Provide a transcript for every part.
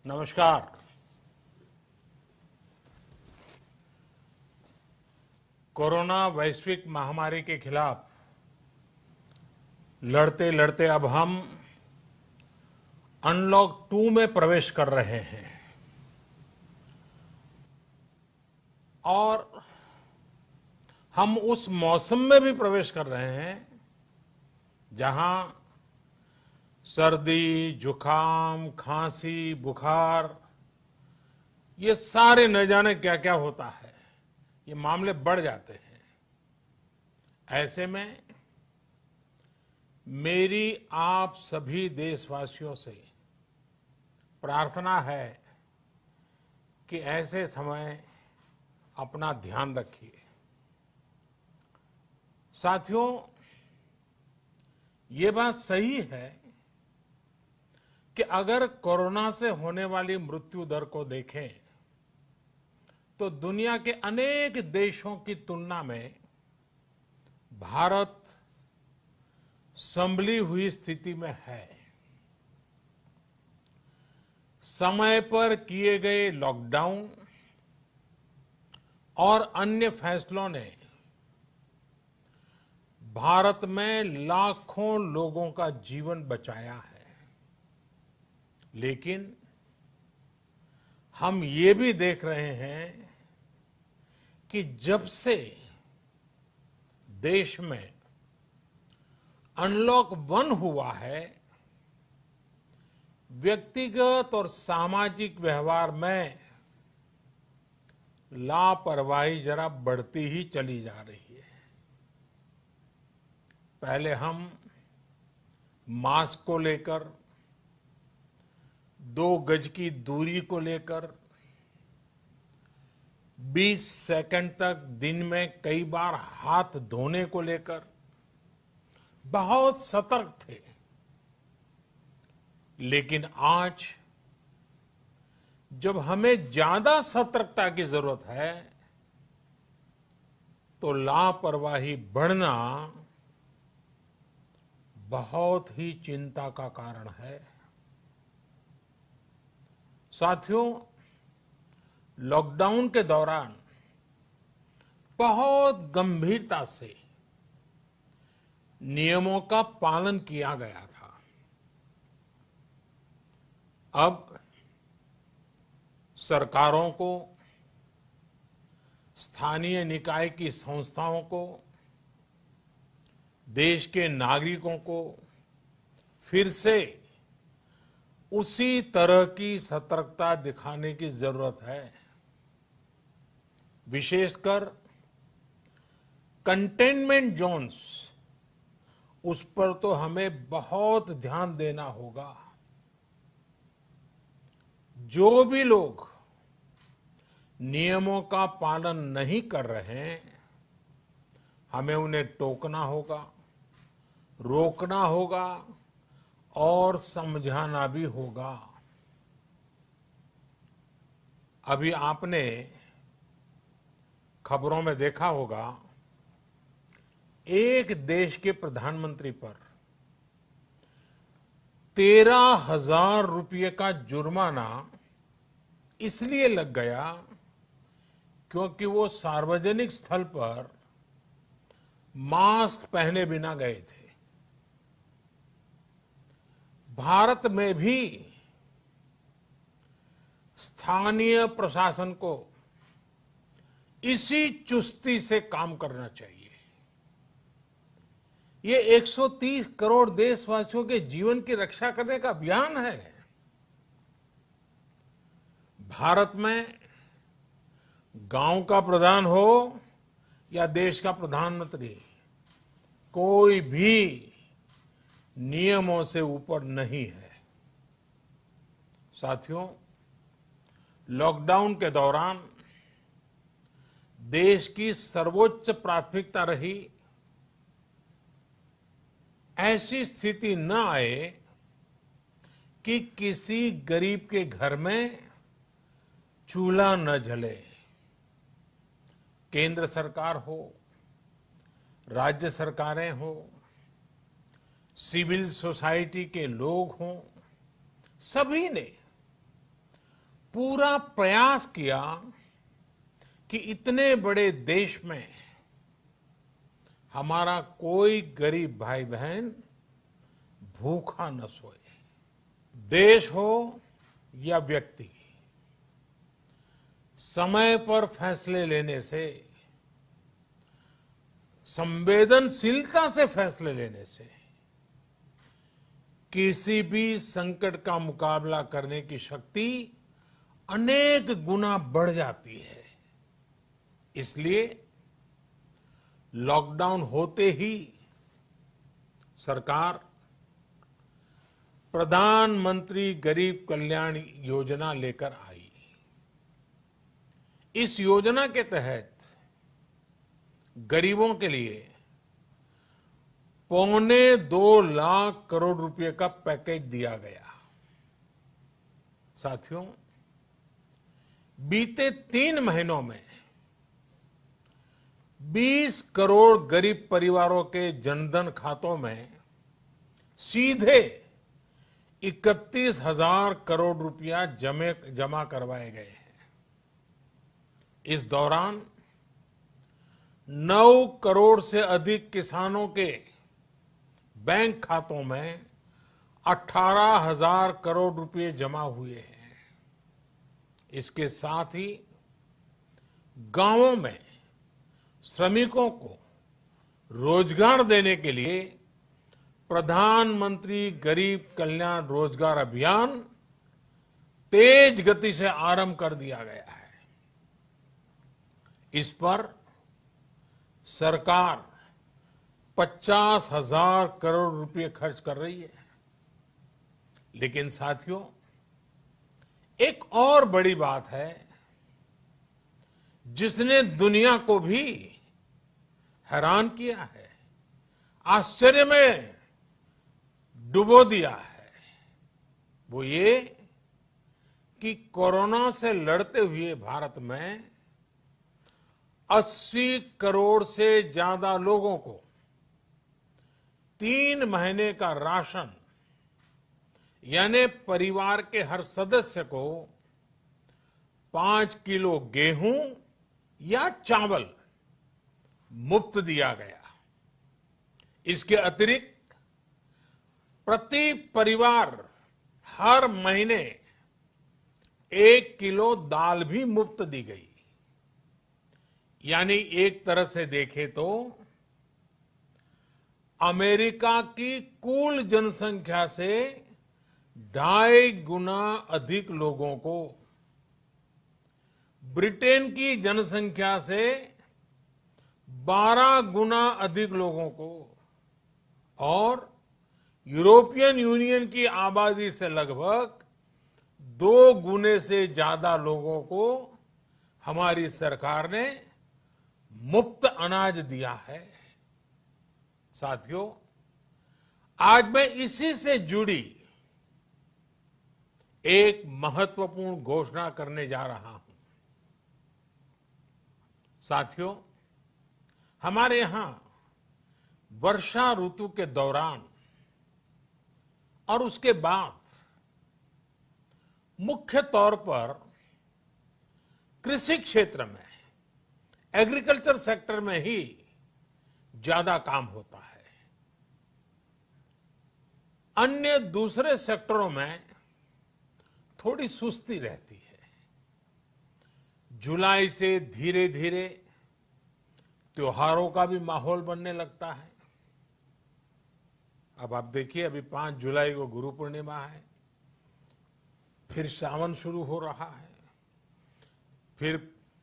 नमस्कार। कोरोना वैश्विक महामारी के खिलाफ लड़ते लड़ते अब हम अनलॉक 2 में प्रवेश कर रहे हैं और हम उस मौसम में भी प्रवेश कर रहे हैं जहां सर्दी, जुकाम, खांसी, बुखार ये सारे न जाने क्या क्या होता है, ये मामले बढ़ जाते हैं। ऐसे में मेरी आप सभी देशवासियों से प्रार्थना है कि ऐसे समय अपना ध्यान रखिए। साथियों, ये बात सही है कि अगर कोरोना से होने वाली मृत्यु दर को देखें तो दुनिया के अनेक देशों की तुलना में भारत संभली हुई स्थिति में है। समय पर किए गए लॉकडाउन और अन्य फैसलों ने भारत में लाखों लोगों का जीवन बचाया है, लेकिन हम ये भी देख रहे हैं कि जब से देश में अनलॉक 1 हुआ है, व्यक्तिगत और सामाजिक व्यवहार में लापरवाही जरा बढ़ती ही चली जा रही है। पहले हम मास्क को लेकर, 2 गज की दूरी को लेकर 20 सेकंड तक दिन में कई बार हाथ धोने को लेकर बहुत सतर्क थे, लेकिन आज जब हमें ज्यादा सतर्कता की जरूरत है तो लापरवाही बढ़ना बहुत ही चिंता का कारण है। साथियों, लॉकडाउन के दौरान बहुत गंभीरता से नियमों का पालन किया गया था। अब सरकारों को, स्थानीय निकाय की संस्थाओं को, देश के नागरिकों को फिर से उसी तरह की सतर्कता दिखाने की जरूरत है। विशेषकर कंटेनमेंट जोन्स, उस पर तो हमें बहुत ध्यान देना होगा। जो भी लोग नियमों का पालन नहीं कर रहे हैं, हमें उन्हें टोकना होगा, रोकना होगा और समझाना भी होगा। अभी आपने खबरों में देखा होगा, एक देश के प्रधानमंत्री पर 13,000 रुपये का जुर्माना इसलिए लग गया क्योंकि वो सार्वजनिक स्थल पर मास्क पहने बिना गए थे। भारत में भी स्थानीय प्रशासन को इसी चुस्ती से काम करना चाहिए। ये 130 करोड़ देशवासियों के जीवन की रक्षा करने का अभियान है। भारत में गांव का प्रधान हो या देश का प्रधानमंत्री, कोई भी नियमों से ऊपर नहीं है। साथियों, लॉकडाउन के दौरान देश की सर्वोच्च प्राथमिकता रही ऐसी स्थिति न आए कि किसी गरीब के घर में चूल्हा न जले। केंद्र सरकार हो, राज्य सरकारें हो, सिविल सोसाइटी के लोग हों, सभी ने पूरा प्रयास किया कि इतने बड़े देश में हमारा कोई गरीब भाई बहन भूखा न सोए। देश हो या व्यक्ति, समय पर फैसले लेने से, संवेदनशीलता से फैसले लेने से किसी भी संकट का मुकाबला करने की शक्ति अनेक गुना बढ़ जाती है। इसलिए लॉकडाउन होते ही सरकार प्रधानमंत्री गरीब कल्याण योजना लेकर आई। इस योजना के तहत गरीबों के लिए 2.25 लाख करोड़ रुपए का पैकेज दिया गया। साथियों, बीते 3 महीनों में 20 करोड़ गरीब परिवारों के जनधन खातों में सीधे 31,000 करोड़ रुपया जमा करवाए गए हैं। इस दौरान 9 करोड़ से अधिक किसानों के बैंक खातों में 18,000 करोड़ रुपए जमा हुए हैं। इसके साथ ही गांवों में श्रमिकों को रोजगार देने के लिए प्रधानमंत्री गरीब कल्याण रोजगार अभियान तेज गति से आरंभ कर दिया गया है। इस पर सरकार 50,000 करोड़ रुपए खर्च कर रही है। लेकिन साथियों, एक और बड़ी बात है जिसने दुनिया को भी हैरान किया है, आश्चर्य में डुबो दिया है। वो ये कि कोरोना से लड़ते हुए भारत में 80 करोड़ से ज्यादा लोगों को 3 महीने का राशन, यानी परिवार के हर सदस्य को 5 किलो गेहूं या चावल मुफ्त दिया गया। इसके अतिरिक्त प्रति परिवार हर महीने 1 किलो दाल भी मुफ्त दी गई। यानी एक तरह से देखें तो अमेरिका की कुल जनसंख्या से 2.5 गुना अधिक लोगों को, ब्रिटेन की जनसंख्या से 12 गुना अधिक लोगों को और यूरोपियन यूनियन की आबादी से लगभग 2 गुने से ज्यादा लोगों को हमारी सरकार ने मुफ्त अनाज दिया है। साथियों, आज मैं इसी से जुड़ी एक महत्वपूर्ण घोषणा करने जा रहा हूं। साथियों, हमारे यहां वर्षा ऋतु के दौरान और उसके बाद मुख्य तौर पर कृषि क्षेत्र में, एग्रीकल्चर सेक्टर में ही ज्यादा काम होता है। अन्य दूसरे सेक्टरों में थोड़ी सुस्ती रहती है। जुलाई से धीरे धीरे त्योहारों का भी माहौल बनने लगता है। अब आप देखिए, अभी 5 जुलाई को गुरु पूर्णिमा है, फिर सावन शुरू हो रहा है, फिर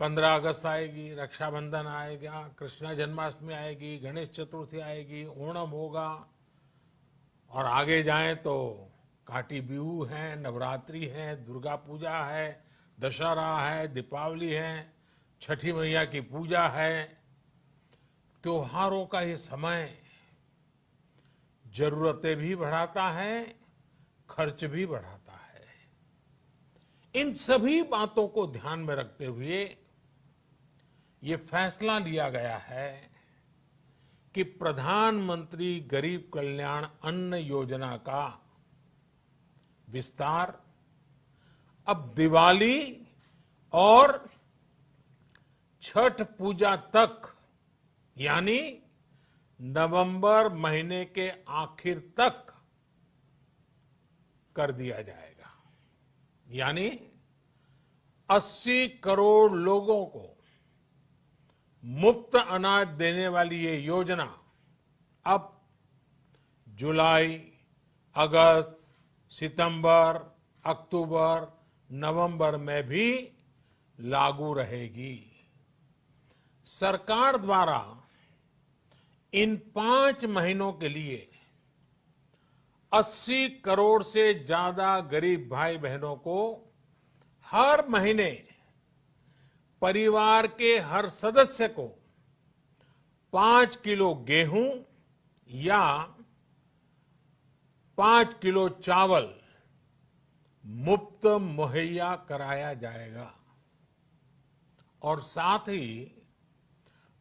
15 अगस्त आएगी, रक्षाबंधन आएगा, कृष्णा जन्माष्टमी आएगी, गणेश चतुर्थी आएगी, ओणम होगा और आगे जाएं तो काटी बिहू है, नवरात्रि है, दुर्गा पूजा है, दशहरा है, दीपावली है, छठी मैया की पूजा है। त्योहारों का ये समय जरूरतें भी बढ़ाता है, खर्च भी बढ़ाता है। इन सभी बातों को ध्यान में रखते हुए ये फैसला लिया गया है कि प्रधानमंत्री गरीब कल्याण अन्न योजना का विस्तार अब दिवाली और छठ पूजा तक, यानी नवंबर महीने के आखिर तक कर दिया जाएगा। यानी 80 करोड़ लोगों को मुफ्त अनाज देने वाली ये योजना अब जुलाई, अगस्त, सितंबर, अक्टूबर, नवंबर में भी लागू रहेगी। सरकार द्वारा इन 5 महीनों के लिए 80 करोड़ से ज्यादा गरीब भाई बहनों को हर महीने परिवार के हर सदस्य को 5 किलो गेहूं या 5 किलो चावल मुफ्त मुहैया कराया जाएगा। और साथ ही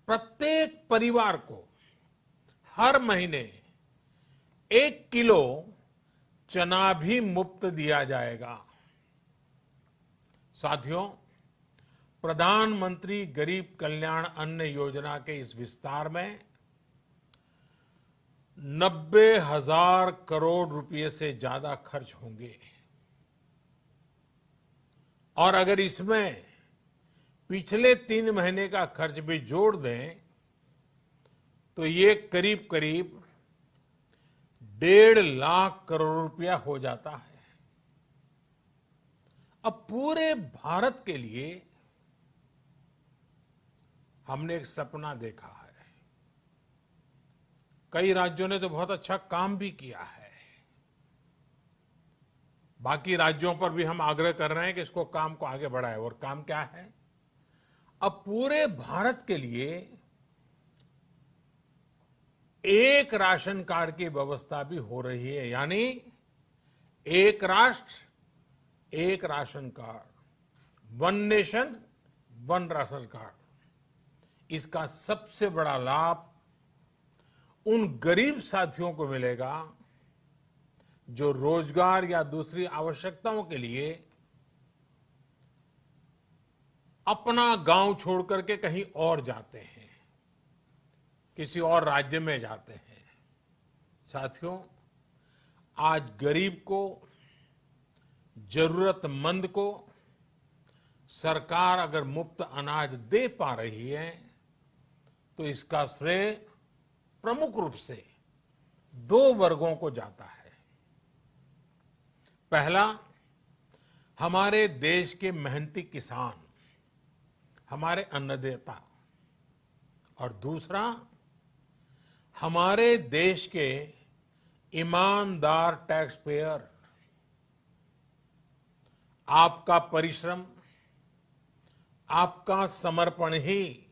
प्रत्येक परिवार को हर महीने 1 किलो चना भी मुफ्त दिया जाएगा। साथियों, प्रधानमंत्री गरीब कल्याण अन्न योजना के इस विस्तार में 90,000 करोड़ रुपए से ज्यादा खर्च होंगे। और अगर इसमें पिछले 3 महीने का खर्च भी जोड़ दें तो ये करीब करीब 1.5 लाख करोड़ रुपया हो जाता है। अब पूरे भारत के लिए हमने एक सपना देखा है। कई राज्यों ने तो बहुत अच्छा काम भी किया है। बाकी राज्यों पर भी हम आग्रह कर रहे हैं कि इसको काम को आगे बढ़ाएं। और काम क्या है? अब पूरे भारत के लिए एक राशन कार्ड की व्यवस्था भी हो रही है। यानी एक राष्ट्र एक ration card, 1 nation 1 ration card. इसका सबसे बड़ा लाभ उन गरीब साथियों को मिलेगा जो रोजगार या दूसरी आवश्यकताओं के लिए अपना गांव छोड़ करके कहीं और जाते हैं, किसी और राज्य में जाते हैं। साथियों, आज गरीब को, जरूरतमंद को सरकार अगर मुफ्त अनाज दे पा रही है तो इसका श्रेय प्रमुख रूप से 2 वर्गों को जाता है। पहला, हमारे देश के मेहनती किसान, हमारे अन्नदाता। और दूसरा, हमारे देश के ईमानदार टैक्स पेयर। आपका परिश्रम, आपका समर्पण ही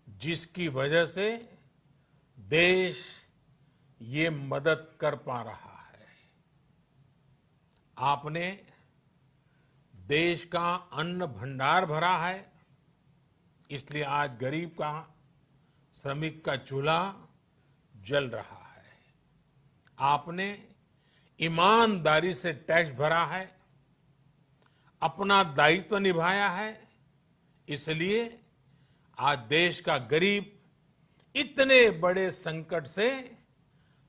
जिसकी वजह से देश ये मदद कर पा रहा है। आपने देश का अन्न भंडार भरा है, इसलिए आज गरीब का, श्रमिक का चूल्हा जल रहा है। आपने ईमानदारी से टैक्स भरा है, अपना दायित्व निभाया है, इसलिए आज देश का गरीब इतने बड़े संकट से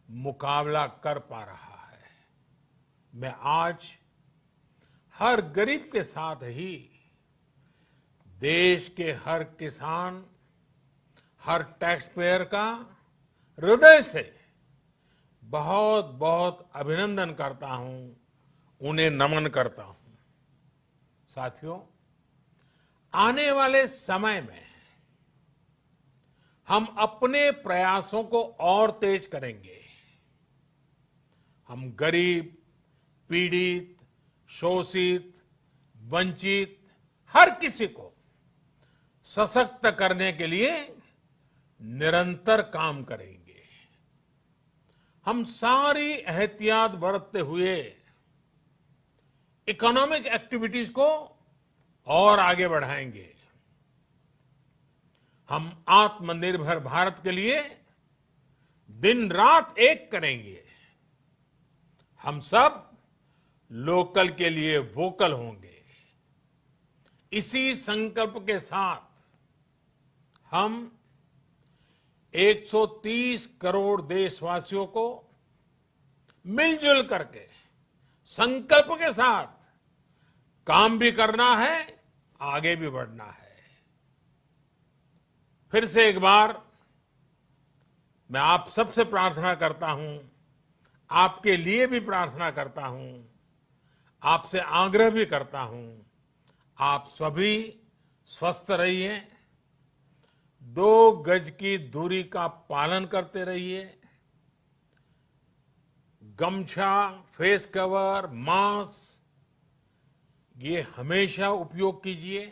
मुकाबला कर पा रहा है। मैं आज हर गरीब के साथ ही देश के हर किसान, हर टैक्स पेयर का हृदय से बहुत बहुत अभिनंदन करता हूं, उन्हें नमन करता हूं। साथियों, आने वाले समय में हम अपने प्रयासों को और तेज करेंगे। हम गरीब, पीड़ित, शोषित, वंचित हर किसी को सशक्त करने के लिए निरंतर काम करेंगे। हम सारी एहतियात बरतते हुए इकोनॉमिक एक्टिविटीज को और आगे बढ़ाएंगे। हम आत्मनिर्भर भारत के लिए दिन रात एक करेंगे। हम सब लोकल के लिए वोकल होंगे। इसी संकल्प के साथ हम 130 करोड़ देशवासियों को मिलजुल करके संकल्प के साथ काम भी करना है, आगे भी बढ़ना है। फिर से एक बार मैं आप सबसे प्रार्थना करता हूं, आपके लिए भी प्रार्थना करता हूं, आपसे आग्रह भी करता हूं, आप सभी स्वस्थ रहिए, 2 गज की दूरी का पालन करते रहिए, गमछा, फेस कवर, मास्क ये हमेशा उपयोग कीजिए,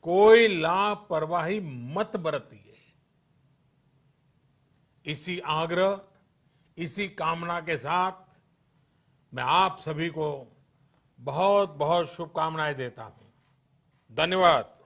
कोई लापरवाही मत बरतिए। इसी आग्रह, इसी कामना के साथ मैं आप सभी को बहुत बहुत शुभकामनाएं देता हूं। धन्यवाद।